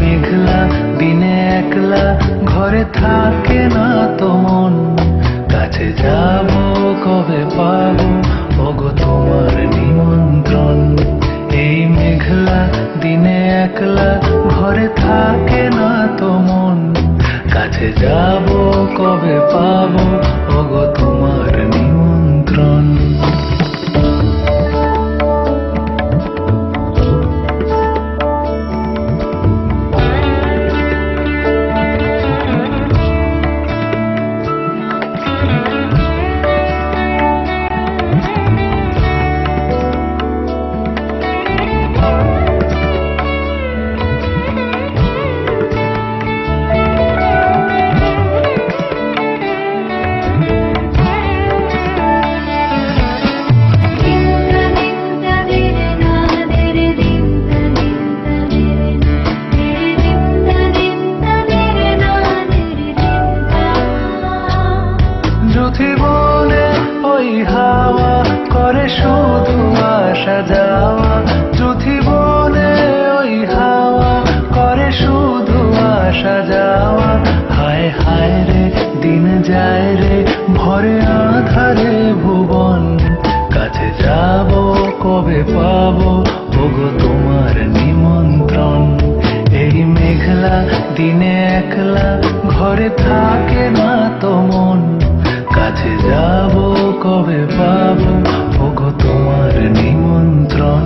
মেঘলা দিনে একলা ঘরে থাকে না তো মন, কাছে যাব কবে পাবো ওগো তোমার নিমন্ত্রণ। এই মেঘলা দিনে একলা ঘরে থাকে না তো মন, কাছে যাব কবে পাবো ওগো তোমার নিমন্ত্রণ। জীবনে ওই হাওয়া করে শুধু আসা যাওয়া, জীবনে ওই হাওয়া করে শুধু আসা যাওয়া। হায় হায় রে দিন যায় রে ভরে আধারে ভুবন, কাছে যাব কবে পাবো ওগো তোমার নিমন্ত্রণ। এই মেঘলা দিনে একলা ঘরে থাকে না তো মন, কাছে যাব কবে পাবো ওগো তোমার নিমন্ত্রণ।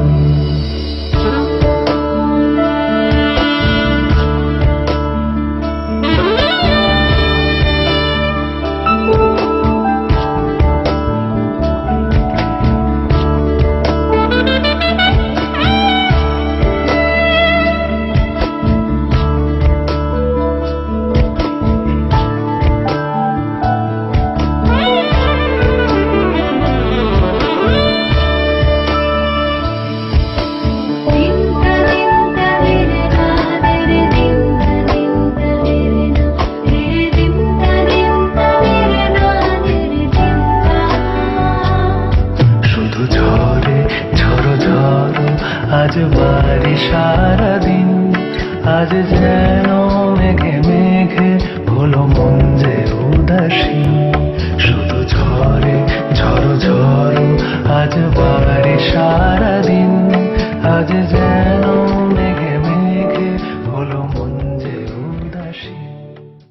আজ বাড়ি সারাদিন, আজ যেন মেঘে মেঘে হলো মন